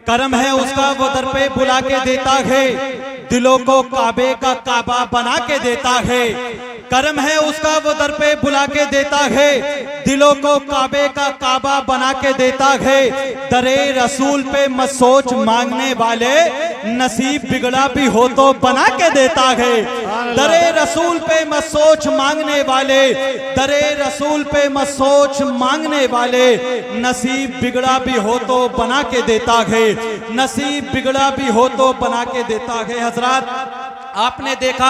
करम है उसका वो दर पे बुला के देता है, दिलों को काबे का काबा बना के देता है। करम है उसका वो दर पे बुला के देता है, दिलों को काबे का काबा बना के देता है। दरे रसूल पे मत सोच मांगने वाले, नसीब बिगड़ा भी हो तो बना के देता है। दरे रसूल पे मत सोच मांगने वाले, दरे रसूल पे मत सोच मांगने वाले, नसीब बिगड़ा भी हो तो बना के देता है, नसीब बिगड़ा भी हो तो बना के देता है। हजरात, आपने देखा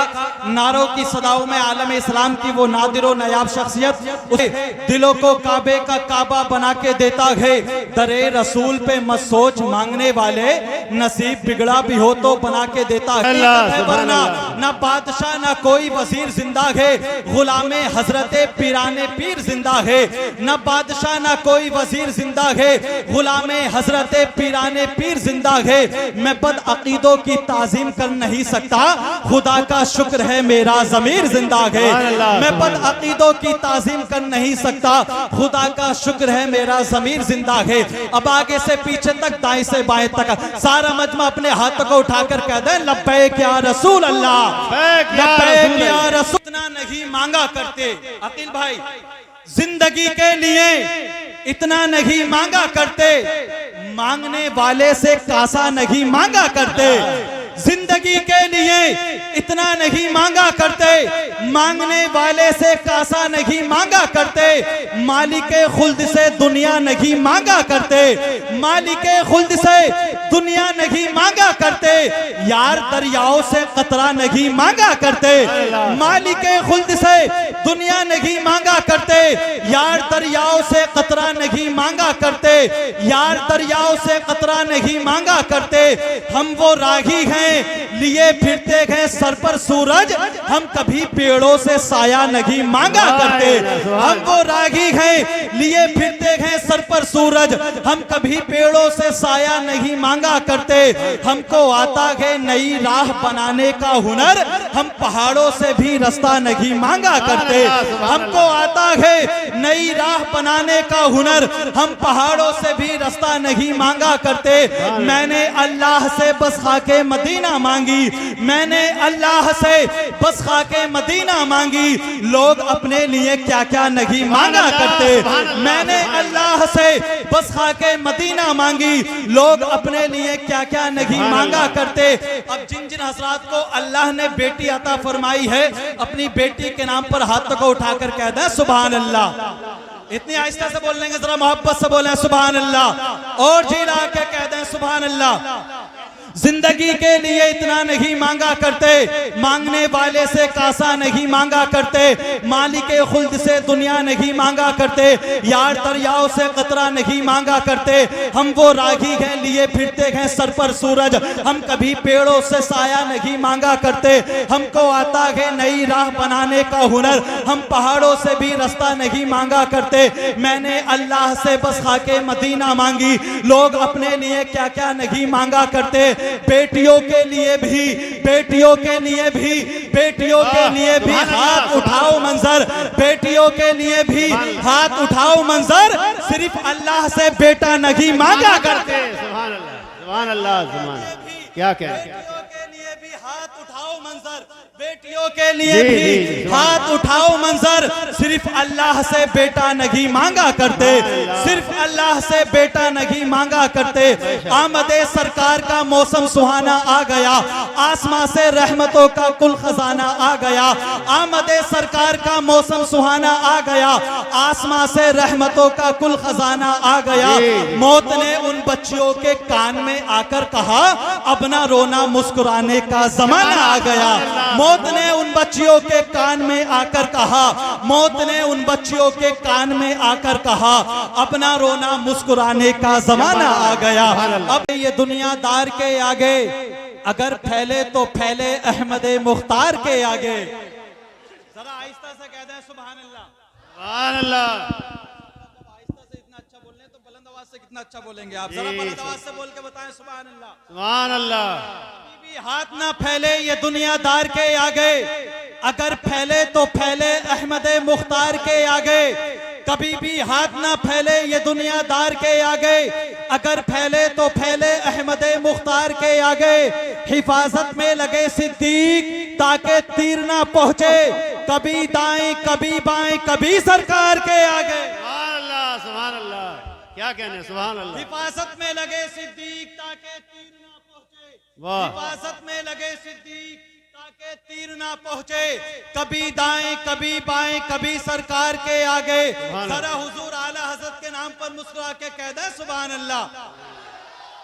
नारों की सदाओं में आलम इस्लाम की वो नादिरो नायाब शख्सियत उसे दिलों को काबे का काबा बना के देता है। दरे रसूल पे मत सोच मांगने वाले, नसीब बिगड़ा भी हो तो बना के देता है। वरना ना बादशाह ना कोई वजीर जिंदा है, गुलामे हजरते पीराने पीर जिंदा है। ना बादशाह ना कोई वजीर जिंदा है, गुलामे हजरते पीराने पीर जिंदा है। मैं बद अकीदों की ताजीम कर नहीं सकता, खुदा का शुक्र है मेरा ज़मीर जिंदा है। मैं बद अकीदों की ताजीम कर नहीं सकता, खुदा का शुक्र है मेरा ज़मीर जिंदा है। अब आगे से पीछे तक, दाएं से बाएं तक सारा मजमा अपने हाथों को उठाकर कह दे, लब्बैक या रसूल अल्लाह, लब्बैक या रसूल। इतना नहीं मांगा करते अकील भाई, जिंदगी के लिए इतना नहीं मांगा करते, मांगने वाले से कासा नहीं मांगा करते। जिंदगी के लिए इतना नहीं मांगा करते, मांगने वाले से कासा नहीं मांगा करते। मालिके खुल्द से दुनिया नहीं मांगा करते, मालिके खुल्द से दुनिया नहीं मांगा करते। यार दरियाओं से कतरा नहीं मांगा करते, मालिके खुल्द से दुनिया नहीं मांगा करते। यार दरियाओं से कतरा नहीं मांगा करते, यार दरियाओं से कतरा नहीं मांगा करते। हम वो राही हैं लिए फिरते हैं सर पर सूरज, हम कभी पेड़ों से साया नहीं मांगा करते। हम वो रागी हैं लिए फिरते हैं सर पर सूरज, हम कभी पेड़ों से साया नहीं मांगा करते। हमको आता है नई राह बनाने का हुनर, हम पहाड़ों से भी रास्ता नहीं मांगा करते। हमको आता है नई राह बनाने का हुनर, हम पहाड़ों से भी रास्ता नहीं मांगा करते। मैंने अल्लाह से बस खाके मदीना मांगी, मैंने अल्लाह से बस खाके मदीना मांगी। लोग अपने लिए क्या क्या नहीं मांगा करते, मैंने अल्लाह से बस खाके मदीना मांगी। लोग अपने लिए क्या क्या नहीं मांगा करते। अब जिन जिन हजरात को अल्लाह ने बेटी अता फरमाई है, अपनी बेटी के नाम पर हाथ को उठाकर कह दें सुभान अल्लाह। इतनी आहिस्ता से बोल लेंगे, जरा मोहब्बत से बोलें सुभान अल्लाह, और जिला के कह दें सुभान अल्लाह। जिंदगी के लिए इतना नहीं मांगा करते, मांगने वाले से कासा नहीं मांगा करते। मालिके खुल्द से दुनिया नहीं मांगा करते, यार दरियाओं से कतरा नहीं मांगा करते। हम वो रागी हैं लिए फिरते हैं सर पर सूरज, हम कभी पेड़ों से साया नहीं मांगा करते। हमको आता है नई राह बनाने का हुनर, हम पहाड़ों से भी रास्ता नहीं मांगा करते। मैंने अल्लाह से बस खाके मदीना मांगी। लोग अपने लिए क्या क्या नहीं मांगा करते। बेटियों के लिए भी, बेटियों के लिए भी, बेटियों के लिए भी हाथ उठाओ मंजर, बेटियों के लिए भी हाथ उठाओ मंजर। सिर्फ अल्लाह से बेटा नहीं मांगा करते। सुभान अल्लाह, सुभान अल्लाह, सुभान। क्या कह रहे हैं? हाथ उठाओ मंजर, बेटियों के लिए भी हाथ उठाओ मंजर। सिर्फ अल्लाह से बेटा नहीं मांगा करते, सिर्फ अल्लाह से बेटा नहीं मांगा करते। आमदे सरकार का मौसम सुहाना आ गया, आसमां से रहमतों का कुल खजाना आ गया। आमदे सरकार का मौसम सुहाना आ गया, आसमां से रहमतों का कुल खजाना आ गया। मौत ने उन बच्चियों के कान में आकर कहा, अब ना रोना मुस्कुराने का जमाना आ गया। मौत ने उन बच्चियों के कान में आकर कहा, मौत ने उन बच्चियों के कान में आकर कहा, अपना रोना मुस्कुराने का जमाना आ गया। अब ये दुनियादार के आगे अगर फैले तो फैले अहमदे मुख्तार के आगे। जरा आहिस्ता से कह दें सुभान अल्लाह, सुभान अल्लाह। आहिस्ता से इतना अच्छा बोल रहे हैं तो बुलंद आवाज से कितना अच्छा बोलेंगे आप? जरा बुलंद आवाज से बोल के बताएं सुभान अल्लाह, सुभान अल्लाह। हाथ ना फैले ये दुनियादार के आगे, अगर फैले तो फैले अहमदे मुख्तार के आगे। कभी भी हाथ ना फैले ये दुनियादार के आगे, अगर फैले तो फैले अहमद मुख्तार के आगे, हिफाजत में लगे सिद्दीक ताकि तीर ना पहुंचे, कभी दाएं कभी बाएं कभी सरकार के आगे। सुभान अल्लाह, सुभान अल्लाह, क्या कहने, सुभान अल्लाह। हिफाजत में लगे सिद्दीक ताकि तीर ना पहुंचे, वाह। हिफाजत में लगे सिद्दीक ताकि तीर ना पहुंचे, कभी दाएं कभी बाएं कभी सरकार के आगे। जरा हुजूर आला हजरत के नाम पर मुस्कुरा के कह दे सुभान अल्लाह।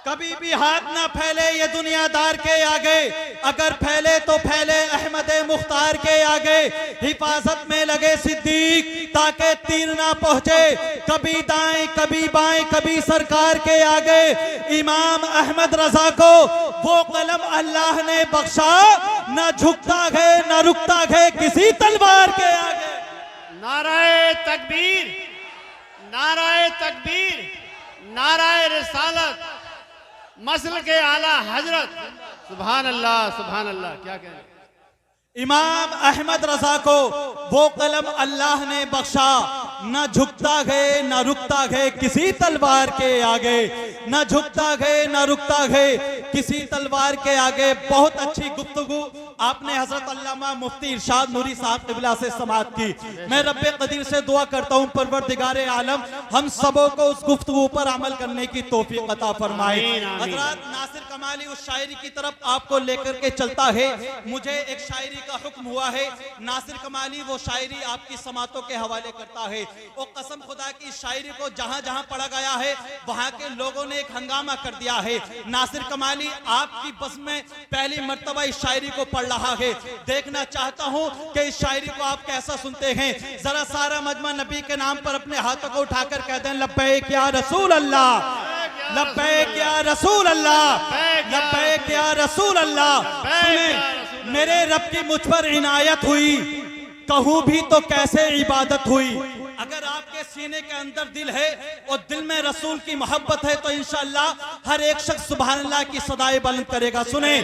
कभी भी हाथ ना फैले ये दुनियादार के आगे, अगर फैले तो फैले अहमद मुख्तार के आगे, हिफाजत में लगे सिद्दीक ताकि तीर ना पहुंचे, कभी दाएं कभी बाएं कभी सरकार के आगे। इमाम अहमद रजा को वो कलम अल्लाह ने बख्शा, न झुकता है न रुकता है किसी तलवार के आगे। नाराए तकबीर, नाराए तकबीर, नाराए रिसालत, मसल के आला हजरत, सुभान अल्लाह, सुभान अल्लाह, क्या कहें। इमाम अहमद रजा को वो कलम अल्लाह ने बख्शा, न झुकता गए न रुकता गए किसी तलवार के आगे, न झुकता गए न रुकता गए किसी तलवार के आगे। बहुत अच्छी गुफ्तगू आपने हजरत अल्लामा मुफ्ती इरशाद नूरी साहब क़िबला से समाअत की। मैं रब्बे कदीर से दुआ करता हूँ परवरदिगारे आलम हम सबों को उस गुफ्तगू पर अमल करने की तौफीक अता फरमाए। हजरत नासिर कमाली उस शायरी की तरफ आपको लेकर के चलता है। मुझे एक शायरी का हुक्म हुआ है, नासिर कमाली वो शायरी आपकी समातों के हवाले करता है। वो कसम खुदा की शायरी को जहां जहां पढ़ा गया है वहां के लोगों ने एक हंगामा कर दिया है। नासिर कमाली आपकी बस में पहली मर्तबा इस शायरी को पढ़ रहा है। देखना चाहता हूं कि इस शायरी को आप कैसा सुनते हैं। जरा सारा मजमा नबी के नाम पर अपने हाथों को उठाकर कह दें लब्बैक या रसूल अल्लाह, लब्बैक या रसूल अल्लाह, लब्बैक या रसूल अल्लाह। सुने मेरे रब की मुझ पर इनायत हुई, कहूं भी तो कैसे इबादत हुई। अगर आपके सीने के अंदर दिल है और दिल में रसूल की मोहब्बत है तो इंशाअल्लाह हर एक शख्स सुभान अल्लाह की सदाएं बुलंद करेगा। सुने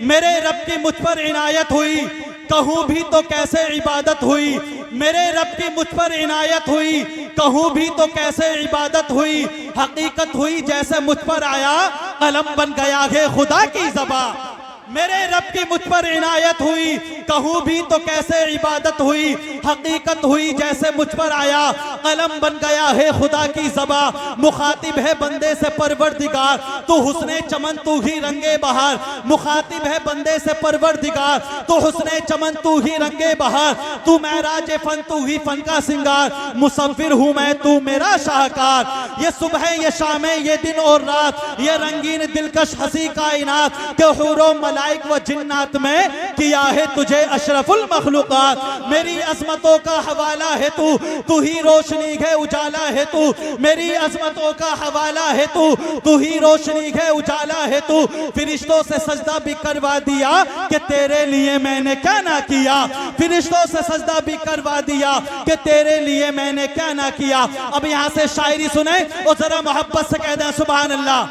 मेरे रब की मुझ पर इनायत हुई, कहूं भी तो कैसे इबादत हुई। मेरे रब की मुझ पर इनायत हुई, कहूं भी तो कैसे इबादत हुई। हकीकत हुई जैसे मुझ पर आया, कलम बन गया है खुदा की ज़बान। मेरे रब की मुझ पर इनायत हुई, कहूं भी तो कैसे इबादत हुई। हकीकत हुई जैसे मुझ पर आया, कलम बन गया है खुदा की ज़बा। मुखातिब है बंदे से परवरदिगार, तू हुस्ने चमन तू ही रंगे बहार। मुखातिब है बंदे से परवरदिगार, तू हुस्ने चमन तू ही रंगे बहार। तू महराज फन तू ही फन का सिंगार, मुसव्विर हूँ मैं तू मेरा शाहकार। ये सुबह ये शाम ये दिन और रात, ये रंगीन दिलकश हंसी कायनात के हुरो मलाइक व जिन्नात में किया है तुझे अशरफुल मखलूकात। मेरी अजमतों का हवाला है तू, तू ही रोशनी है उजाला है तू। मेरी अजमतों का हवाला है तू, तू ही रोशनी है उजाला है तू। फिरिश्तों से सजदा भी करवा दिया कि तेरे लिए मैंने क्या ना किया। फिरिश्तों से सजदा भी करवा दिया कि तेरे लिए मैंने क्या ना किया। अब यहाँ से शायरी सुने और जरा मोहब्बत से कह दें सुभान अल्लाह,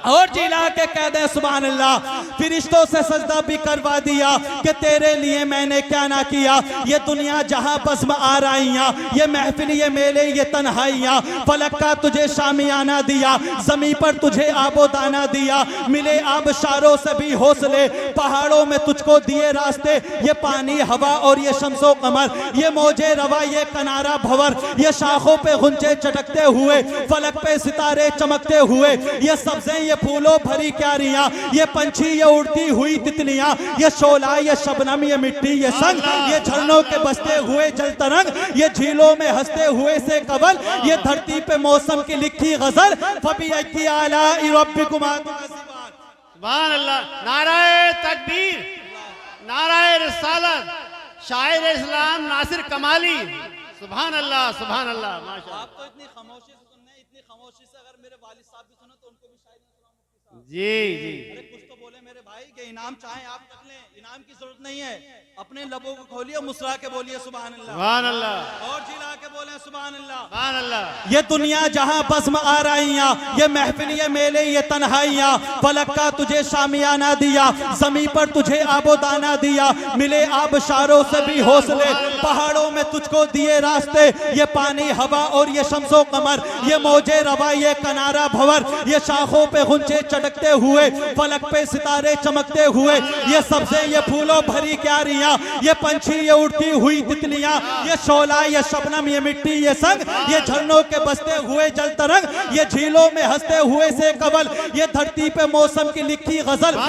और जिला के कह दे सुभान अल्लाह। फिरिश्तों से सजदा भी करवा दिया कि तेरे लिए मैंने क्या ना किया। ये दुनिया जहां बज़्म आराइयां, ये महफिल ये मेले ये तन्हाइयां। फलक का तुझे शामियाना दिया, जमी पर तुझे आबो दाना दिया। मिले आबशारों से भी हौसले, पहाड़ों में तुझको दिए रास्ते। ये पानी हवा और ये शम्सो कमर, ये मौजे रवा ये कनारा भंवर। ये शाखों पे गुंजे चटकते हुए, फलक पे सितारे चमकते हुए। ये सब्जें ये फूलों भरी क्यारियां, ये पंछी ये उड़ती हुई तितलियां। ये शोला ये शबनम ये मिट्टी ये संग, ये झरनों के बसते हुए जल तरंग। ये झीलों में हंसते हुए से कवल, ये धरती पे मौसम की लिखी गजल। फबी आला रब्बिकुमा सुभान अल्लाह। नाराए तकबीर, नाराए रिसालत, शायर इस्लाम नासिर कमाली। सुभान अल्लाह, सुभान अल्लाह, माशाअल्लाह। आप तो इतनी खामोशी से सुनने, इतनी खामोशी से अगर मेरे वालिद साहब भी सुने तो उनको भी शायरी सुनाऊं। जी जी, अरे कुछ तो बोले मेरे भाई के इनाम चाहे आप रख लें, इनाम की जरूरत नहीं है। अपने लबों को खोलिए, मुस्कुरा के बोलिए सुभान अल्लाह, सुभान अल्लाह, और जिला के बोले सुभान अल्लाह, सुभान अल्लाह। ये दुनिया जहां बज़्म आराइयां, ये महफिल, ये मेले, ये तन्हाइयां, फलक का तुझे शामियाना दिया, ज़मीं पर तुझे आबोदाना दिया, मिले आबशारों से भी हौसले, पहाड़ों में तुझको दिए रास्ते, ये पानी हवा और ये शम्सो कमर, ये मौजे रवा, ये कनारा भंवर, ये शाखों पे गुंजे चटकते हुए, फलक पे सितारे चमकते हुए, ये सब्ज़े, ये फूलों भरी क्यारियां, ये पंछी, ये उड़ती हुई तितलियां, ये शोला, ये शबनम, ये मिट्टी, ये संग, ये झरनों के बसते हुए जल तरंग, ये झीलों में हंसते हुए से कबल, ये धरती पे मौसम की लिखी गजल,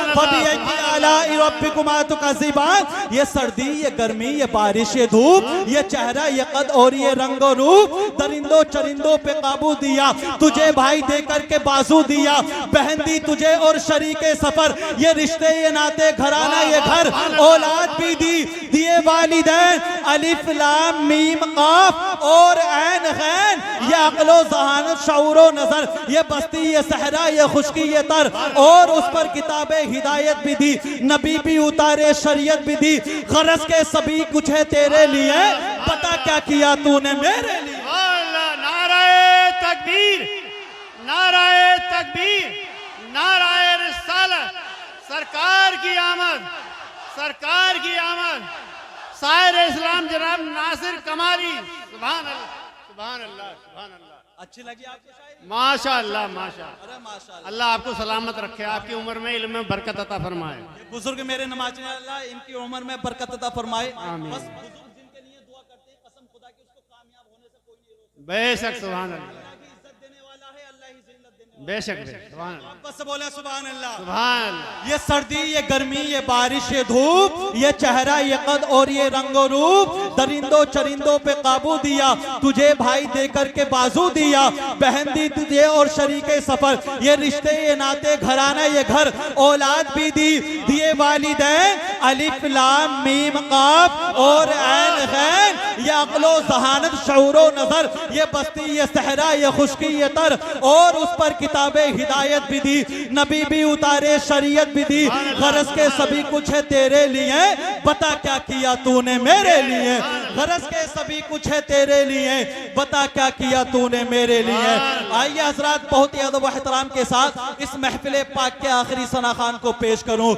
ये सर्दी, ये गर्मी, ये बारिश, ये धूप, ये चेहरा, ये कद और ये रंगो रूप, दरिंदों चरिंदों पे काबू दिया, तुझे भाई देकर के बाजू दिया, बहन दी तुझे और शरीके सफर, ये रिश्ते, ये नाते, घराना, ये घर, औलाद भी दी, दिए वालिदैन, अलिफ लाम मीम काफ और ऐन गैन, ये अक्लो ज़हानत शऊरो नजर, ये बस्ती, ये सहरा, ये खुशकी, ये तर, और उस पर किताबे हिदायत भी दी, नबी भी उतारे, शरीयत भी दी, गरज के सभी कुछ है तेरे लिए, पता क्या किया तूने मेरे लिए। नाराए तकबीर, नाराए तकबीर, नाराए रिसालत, सरकार की आमद, सरकार की आमद, शायर इस्लाम जनाब नासिर कमाली, सुभान अल्लाह, सुभान अल्लाह, सुभान अल्लाह। अच्छी लगी आपको शायरी? माशा अल्लाह, माशा अरे माशाअल्लाह, अल्लाह आपको सलामत रखे, आपकी उम्र में इल्म में बरकत अता फरमाए। ये बुजुर्ग मेरे नमाज़ अल्लाह इनकी उम्र में बरकत अता फरमाए। आमीन। बस बुजुर्ग जिनके लिए दुआ करते हैं, कसम खुदा की उसको कामयाब होने से कोई नहीं रोकता। बेशक सुभान अल्लाह, अल्लाह की इज्जत देने वाला है, अल्लाह ही जिल्लत देने वाला बेशक बेशक, सुभान अल्लाह, है। बस बोले सुभान अल्लाह। सुभान अल्लाह। ये सर्दी, ये गर्मी, ये बारिश, ये धूप, ये चेहरा, ये कद और ये रंगो रूप, दरिंदों चरिंदों पे काबू दिया, तुझे भाई देकर के बाजू दिया, बहन दी तुझे और शरीके सफर, ये रिश्ते, ये नाते, घराना, ये घर, औलाद भी दी, दिए वालिदैन, अलिफ लाम मीम काफ और ऐन गैन, ये अक्लो ज़हानत शऊरो नजर, ये बस्ती, ये सहरा, ये खुशकी, ये तर, और उस पर किताबे हिदायत भी दी, नबी भी उतारे, शरीयत भी दी, गरज के सभी कुछ है तेरे लिए, बता क्या किया तूने मेरे लिए, गरज के सभी कुछ है तेरे लिए, बता क्या किया तूने मेरे लिए। आइए हजरात, बहुत ही अदब व एहतराम के साथ इस महफिल पाक के आखिरी सना खान को पेश करूं।